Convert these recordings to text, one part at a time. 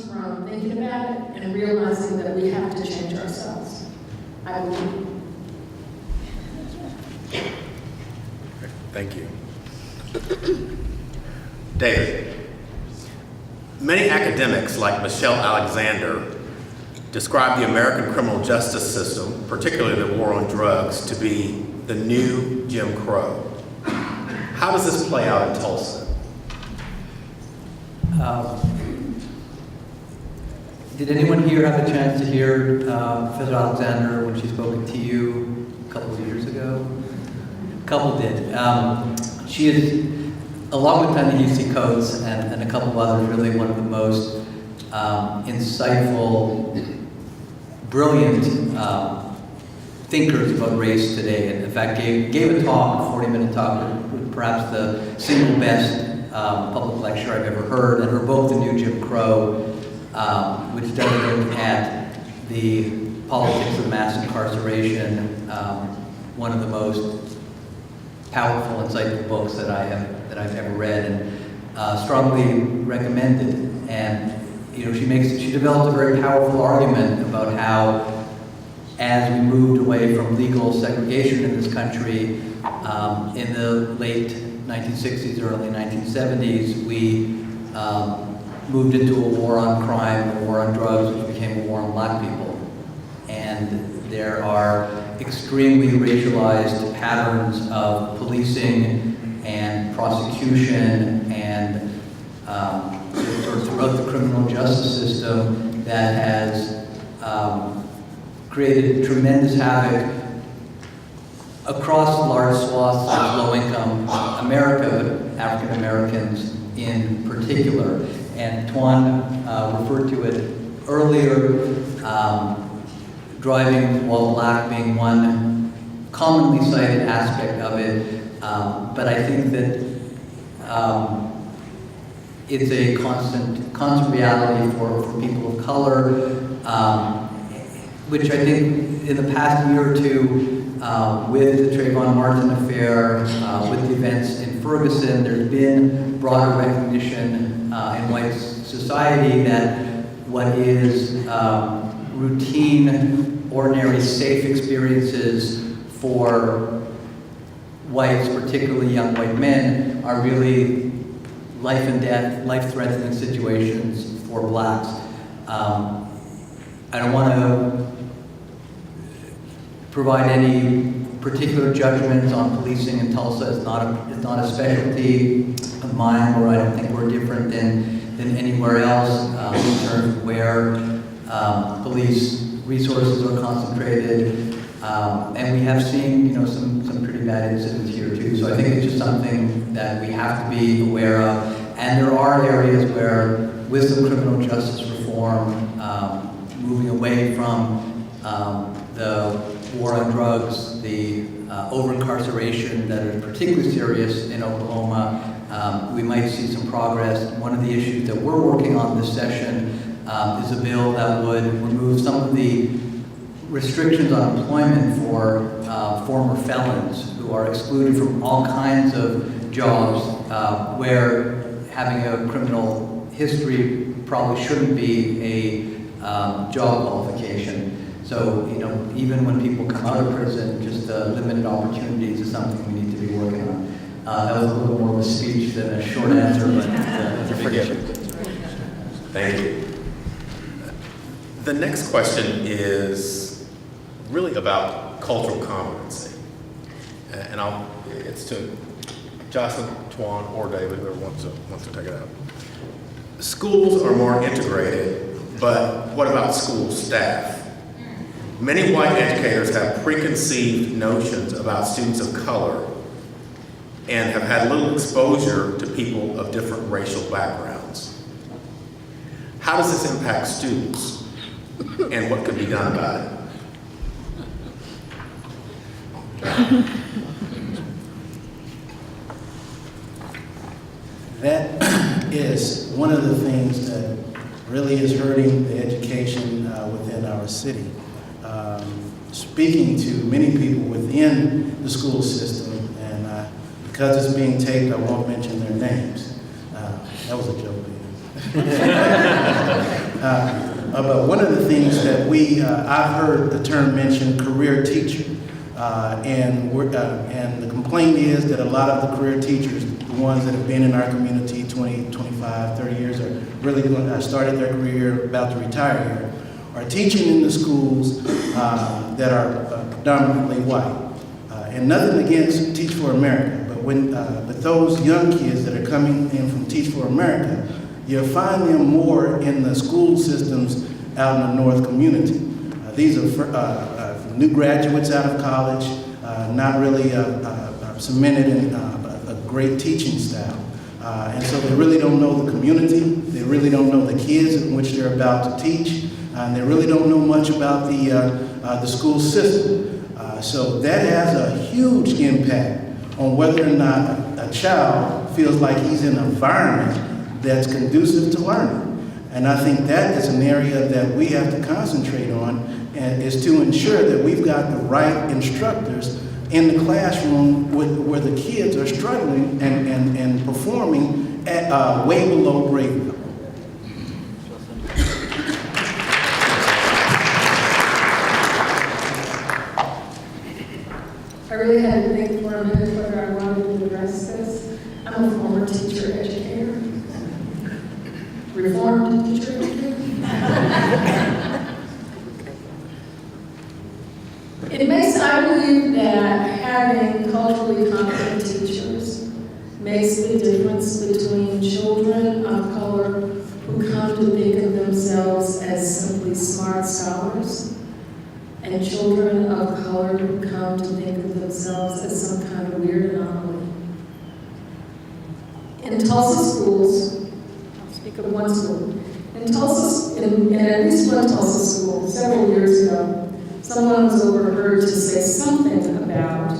comes from thinking about it and realizing that we have to change ourselves. I believe. Thank you. David, many academics like Michelle Alexander describe the American criminal justice system, particularly the war on drugs, to be the new Jim Crow. How does this play out in Tulsa? Did anyone here have a chance to hear Professor Alexander when she spoke to you a couple of years ago? A couple did. She is, along with Ta-Nehisi Coates and a couple of others, really one of the most insightful, brilliant thinkers about race today. And in fact, gave a talk, a 40-minute talk, with perhaps the single best public lecture I've ever heard. And her book, The New Jim Crow, which does look at the politics of mass incarceration, one of the most powerful, insightful books that I've ever read, and strongly recommended. And she developed a very powerful argument about how, as we moved away from legal segregation in this country in the late 1960s, early 1970s, we moved into a war on crime, a war on drugs, which became a war on black people. And there are extremely racialized patterns of policing and prosecution and sort of throughout the criminal justice system that has created tremendous havoc across large swaths of low-income America, but African Americans in particular. And Twan referred to it earlier, driving while black being one commonly cited aspect of it, but I think that it's a constant reality for people of color, which I think in the past year or two, with the Trayvon Martin affair, with the events in Ferguson, there's been broader recognition in white society that what is routine, ordinary, safe experiences for whites, particularly young white men, are really life and death, life-threatening situations for blacks. I don't want to provide any particular judgments on policing in Tulsa. It's not a specialty of mine, or I don't think we're different than anywhere else in terms of where police resources are concentrated. And we have seen, some pretty bad incidents here too. So I think it's just something that we have to be aware of. And there are areas where, with some criminal justice reform, moving away from the war on drugs, the over-incarceration that is particularly serious in Oklahoma, we might see some progress. One of the issues that we're working on this session is a bill that would remove some of the restrictions on employment for former felons who are excluded from all kinds of jobs where having a criminal history probably shouldn't be a job qualification. So, even when people come out of prison, just limited opportunities is something we need to be working on. That was a little more of a speech than a short answer, but Forgive it. Thank you. The next question is really about cultural competency. And it's to Jocelyn, Twan, or David, whoever wants to take it out. Schools are more integrated, but what about school staff? Many white educators have preconceived notions about students of color and have had little exposure to people of different racial backgrounds. How does this impact students, and what could be done about it? That is one of the things that really is hurting the education within our city. Speaking to many people within the school system, and because it's being taped, I won't mention their names. That was a joke. But one of the things that I've heard the term mentioned, career teacher. And the complaint is that a lot of the career teachers, the ones that have been in our community 20, 25, 30 years, are really started their career, about to retire here, are teaching in the schools that are predominantly white. And nothing against Teach for America, but those young kids that are coming in from Teach for America, you'll find them more in the school systems out in the North community. These are new graduates out of college, not really cemented in a great teaching style. And so they really don't know the community, they really don't know the kids in which they're about to teach, and they really don't know much about the school system. So that has a huge impact on whether or not a child feels like he's in an environment that's conducive to learning. And I think that is an area that we have to concentrate on, and is to ensure that we've got the right instructors in the classroom where the kids are struggling and performing at way below grade level. I really had to think for a minute whether I wanted to address this. I'm a former teacher educator. Reformed teacher educator. I believe that having culturally competent teachers makes the difference between children of color who come to think of themselves as simply smart scholars and children of color who come to think of themselves as some kind of weird anomaly. In Tulsa schools, I'll speak of one school, in at least one Tulsa school several years ago, someone was overheard to say something about,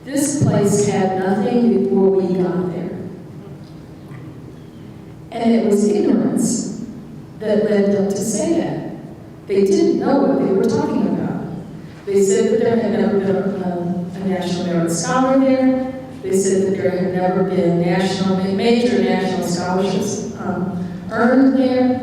this place had nothing before we got there. And it was ignorance that led them to say that. They didn't know what they were talking about. They said that there had never been a National Merit Scholar there. They said that there had never been major national scholarships earned there.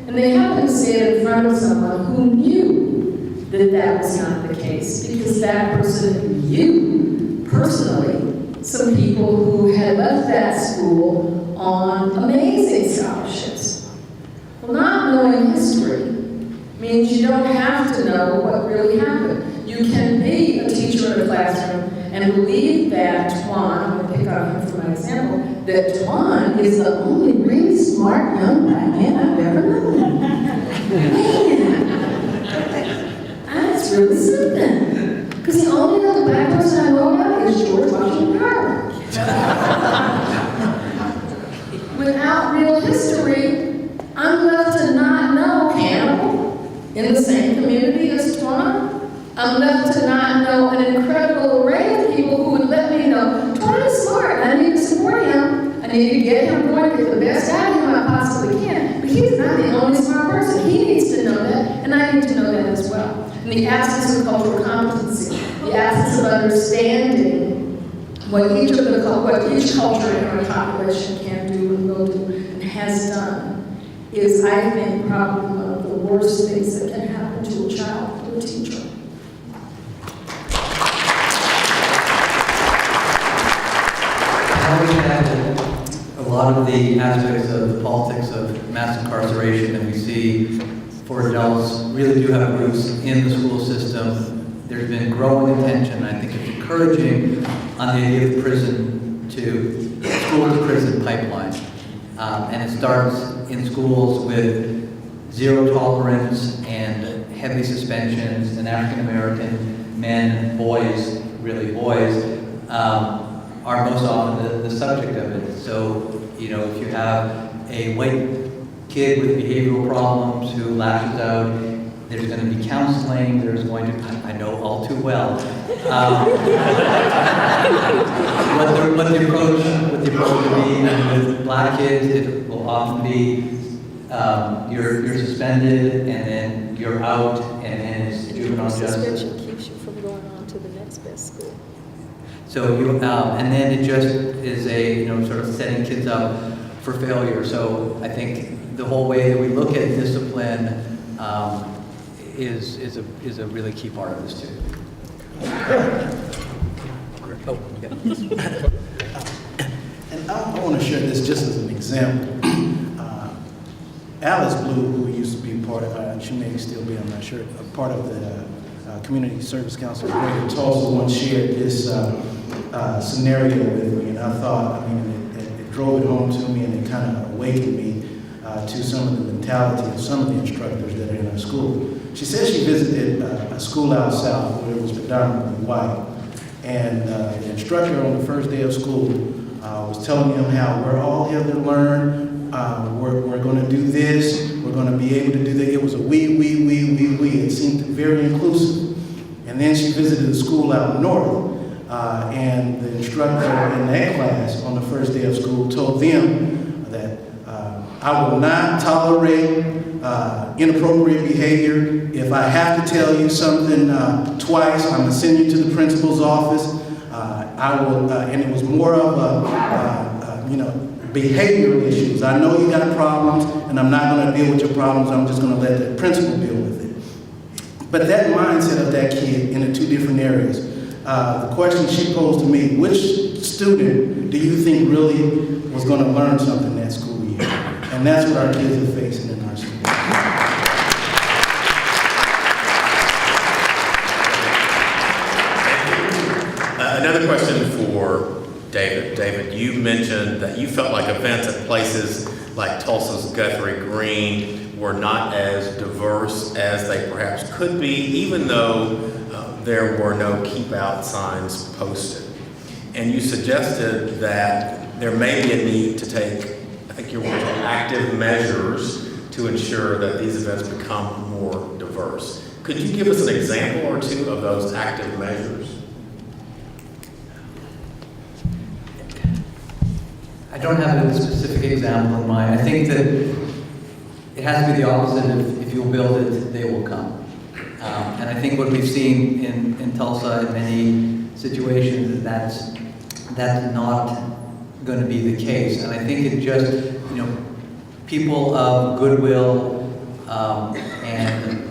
And they happened to say it in front of someone who knew that that was not the case, because that person knew personally some people who had left that school on amazing scholarships. Well, not knowing history means you don't have to know what really happened. You can be a teacher in a classroom and believe that Twan, I'm going to pick on him for my example, that Twan is the only really smart young black man I've ever known. Man, that's really something. Because the only other black person I know about is George Washington Carver. Without real history, I'm left to not know Hannibal in the same community as Twan. I'm left to not know an incredible array of people who would let me know, Twan is smart, I need to support him. I need to get him going, get the best out of him I possibly can. But he's not the only smart person. He needs to know that, and I need to know that as well. In the absence of cultural competency, the absence of understanding what each culture in our population can do and will do and has done, is, I think, probably one of the worst things that can happen to a child, to a teacher. A lot of the aspects of the politics of mass incarceration that we see for adults really do have roots in the school system. There's been growing attention, I think it's encouraging, on the idea of school-to-prison pipeline. And it starts in schools with zero tolerance and heavy suspensions, and African-American men, boys, really boys, are most often the subject of it. So, if you have a white kid with behavioral problems who lashes out, there's going to be counseling, there's going to, I know all too well, what the approach would be. And with black kids, it will often be you're suspended, and then you're out, and then it's juvenile justice. Suspension keeps you from going on to the next best school. So and then it just is a, sort of setting kids up for failure. So I think the whole way that we look at discipline is a really key part of this too. Oh, yeah. And I want to share this just as an example. Alice Blue, who used to be part of, she may still be, I'm not sure, a part of the Community Service Council of Greater Tulsa, once shared this scenario with me, and I thought, I mean, it drove it home to me, and it kind of awakened me to some of the mentality of some of the instructors that are in our school. She said she visited a school out south where it was predominantly white, and the instructor on the first day of school was telling them how we're all here to learn, we're going to do this, we're going to be able to do that. It was a we. It seemed very inclusive. And then she visited a school out north, and the instructor in that class on the first day of school told them that I will not tolerate inappropriate behavior. If I have to tell you something twice, I'm going to send you to the principal's office. I will, and it was more of behavioral issues. I know you got problems, and I'm not going to deal with your problems. I'm just going to let the principal deal with it. But that mindset of that kid in the two different areas, the question she posed to me, which student do you think really was going to learn something that school year? And that's what our kids are facing in our school. Another question for David. David, you mentioned that you felt like events at places like Tulsa's Guthrie Green were not as diverse as they perhaps could be, even though there were no keep out signs posted. And you suggested that there may be a need to take, I think you were saying, active measures to ensure that these events become more diverse. Could you give us an example or two of those active measures? I don't have a specific example in mind. I think that it has to be the opposite of if you'll build it, they will come. And I think what we've seen in Tulsa in many situations is that's not going to be the case. And I think it just, people of goodwill and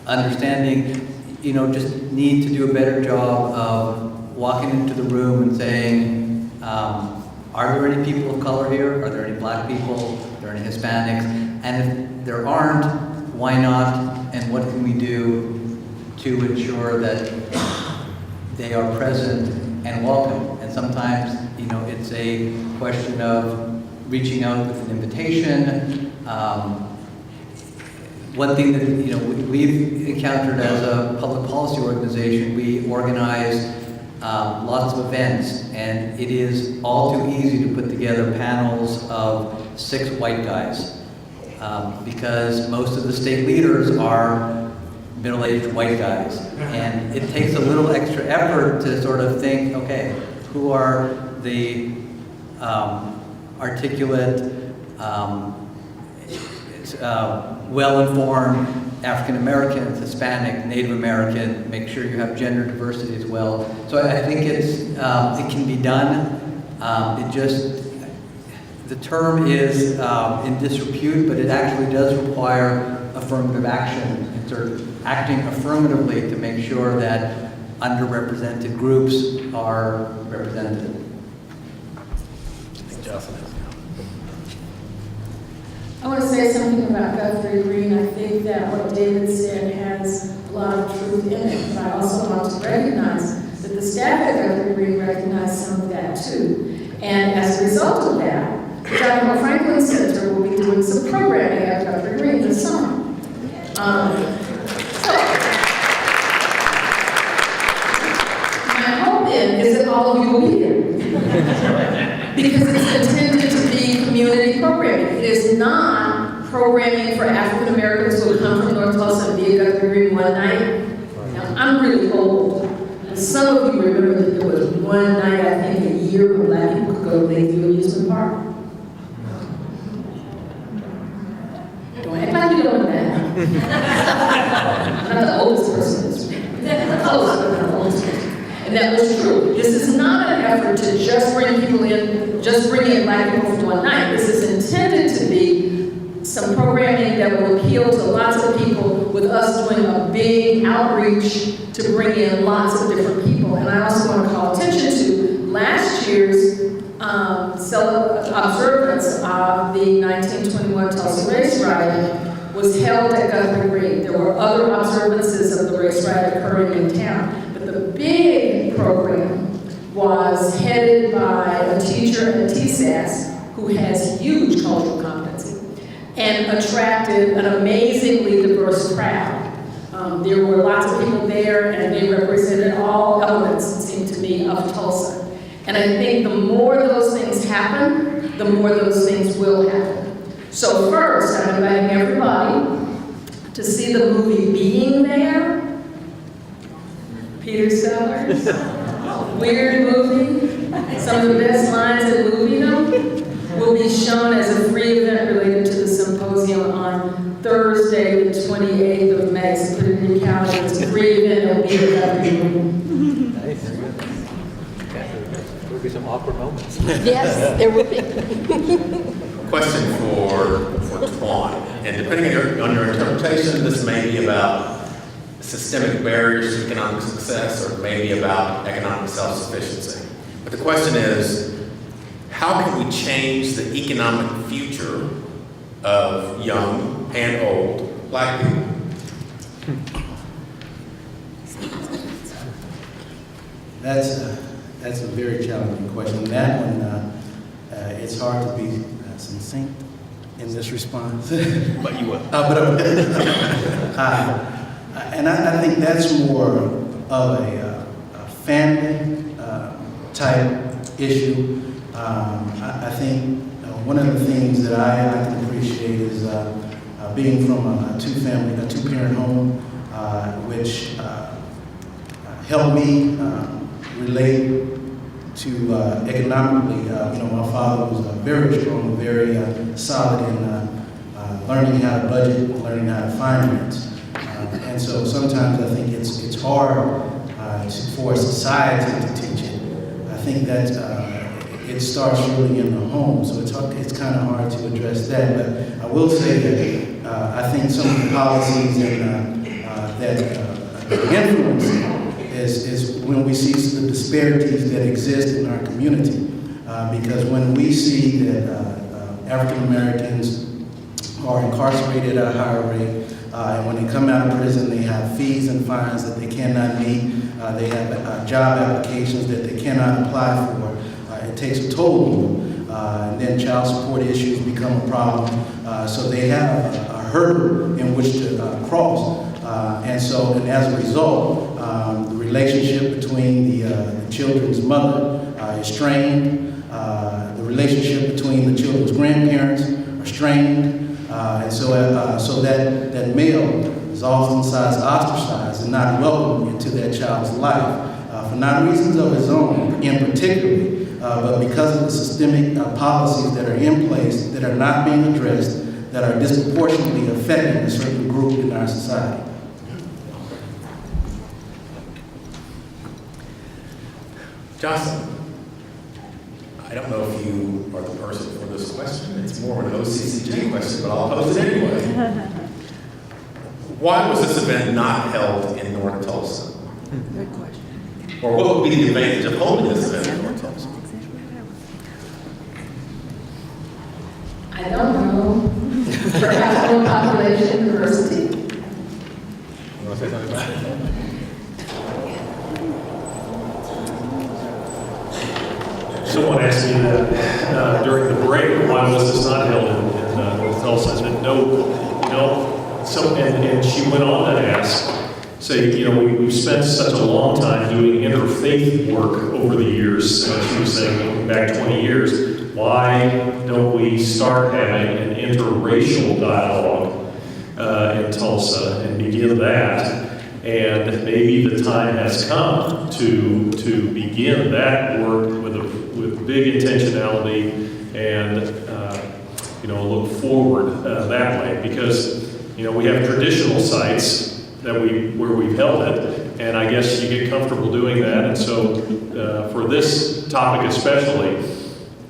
understanding, just need to do a better job of walking into the room and saying, are there any people of color here? Are there any black people? Are there any Hispanics? And if there aren't, why not? And what can we do to ensure that they are present and welcome? And sometimes, it's a question of reaching out with an invitation. One thing that, we've encountered as a public policy organization, we organize lots of events, and it is all too easy to put together panels of 6 white guys because most of the state leaders are middle-aged white guys, and it takes a little extra effort to sort of think, okay, who are the articulate, well-informed African Americans, Hispanic, Native American, make sure you have gender diversity as well. So I think it can be done. The term is in disrepute, but it actually does require affirmative action and sort of acting affirmatively to make sure that underrepresented groups are represented. Jocelyn. I want to say something about Guthrie Green. I think that what David said has a lot of truth in it, but I also want to recognize that the staff at Guthrie Green recognized some of that too. And as a result of that, the John Franklin Center will be doing some programming at Guthrie Green this summer. My hope is that all of you will be there. Because it's intended to be community programming. It is not programming for African Americans who come from North Tulsa and be at Guthrie Green one night. Now, I'm really old. And some of you remember that there was one night, I think, a year when black people could go to Lakeview Amusement Park. Don't act like you don't know that. I'm not the oldest person in this room. Close, but not the oldest person. And that was true. This is not an effort to just bring people in, just bring in Black people for one night. This is intended to be some programming that will appeal to lots of people, with us doing a big outreach to bring in lots of different people. And I also want to call attention to last year's observance of the 1921 Tulsa Race Riot was held at Guthrie Green. There were other observances of the race riot occurring in town, but the big program was headed by a teacher at TSAS who has huge cultural competency and attracted an amazingly diverse crowd. There were lots of people there, and they represented all elements, it seemed to me, of Tulsa. And I think the more those things happen, the more those things will happen. So first, I'm inviting everybody to see the movie Being There. Peter Sellers, weird movie. Some of the best lines in Moviedom will be shown as a free event related to the symposium on Thursday, the 28th of May. So put it in your calendar. It's a free event. It'll be at Guthrie. Nice. There will be some awkward moments. Yes, there will be. Question for Twan, and depending on your interpretation, this may be about systemic barriers to economic success, or maybe about economic self-sufficiency. But the question is, how can we change the economic future of young and old Black people? That's a very challenging question. That one, it's hard to be succinct in this response. But you will. And I think that's more of a family type issue. I think one of the things that I can appreciate is being from a two-parent home, which helped me relate to economically. My father was very strong, very solid in learning how to budget, learning how to finance. And so sometimes I think it's hard for society to teach it. I think that it starts really in the home, so it's kind of hard to address that. But I will say that I think some of the policies that influence is when we see the disparities that exist in our community. Because when we see that African Americans are incarcerated at a higher rate, and when they come out of prison, they have fees and fines that they cannot meet. They have job applications that they cannot apply for. It takes a toll on them. And then child support issues become a problem. So they have a hurdle in which to cross. And as a result, the relationship between the children's mother is strained. The relationship between the children's grandparents are strained. And so that male is oftentimes ostracized and not welcomed into that child's life for not reasons of his own in particular, but because of the systemic policies that are in place that are not being addressed, that are disproportionately affecting a certain group in our society. Jocelyn, I don't know if you are the person for this question. It's more of an OCCJ question, but I'll pose it anyway. Why was this event not held in North Tulsa? Good question. Or what would be the advantage of holding this event in North Tulsa? I don't know. Perhaps more population diversity. You want to say something about it? Someone asked me that during the break, why was this not held in North Tulsa? I said, no, and she went on to ask, we've spent such a long time doing interfaith work over the years. She was saying, going back 20 years, why don't we start having an interracial dialogue in Tulsa and begin that? And maybe the time has come to begin that work with big intentionality and look forward that way, because we have traditional sites where we've held it, And I guess you get comfortable doing that. And so for this topic especially,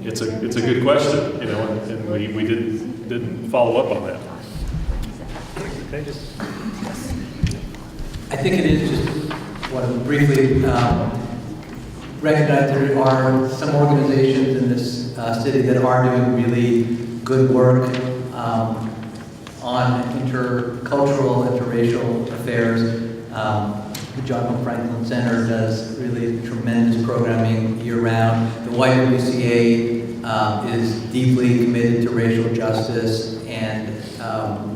it's a good question, you know, and we didn't follow up on that. I think it is just want to briefly recognize there are some organizations in this city that are doing really good work on intercultural, interracial affairs. The John Hope Franklin Center does really tremendous programming year-round. The YWCA is deeply committed to racial justice and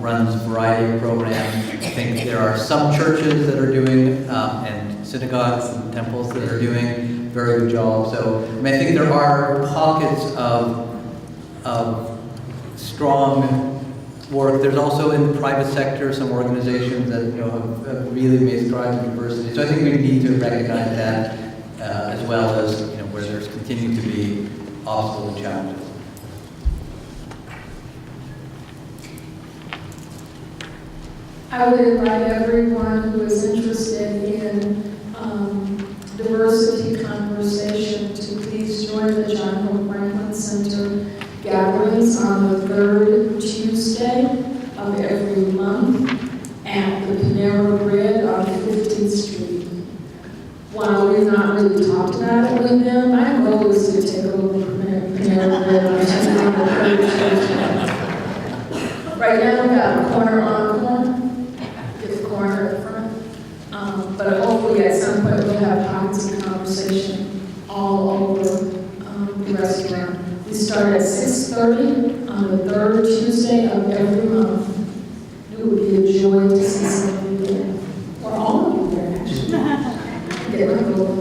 runs a variety of programs. I think there are some churches that are doing, and synagogues and temples that are doing a very good job. So I mean, I think there are pockets of strong work. There's also in the private sector some organizations that have really made strides in diversity. So I think we need to recognize that as well as where there's continued to be obstacles and challenges. I would invite everyone who is interested in diversity conversation to please join the John Hope Franklin Center gatherings on the third Tuesday of every month at the Panera Bread on 15th Street. While we've not really talked about it with them, my goal is to take over Panera Bread on the third Tuesday. Right now, we've got a corner encore. Corner at the front, but hopefully at some point we'll have pockets of conversation all over the restaurant. We start at 6:30 on the third Tuesday of every month. It would be a joy to see some of you there, or all of you there actually. Get my little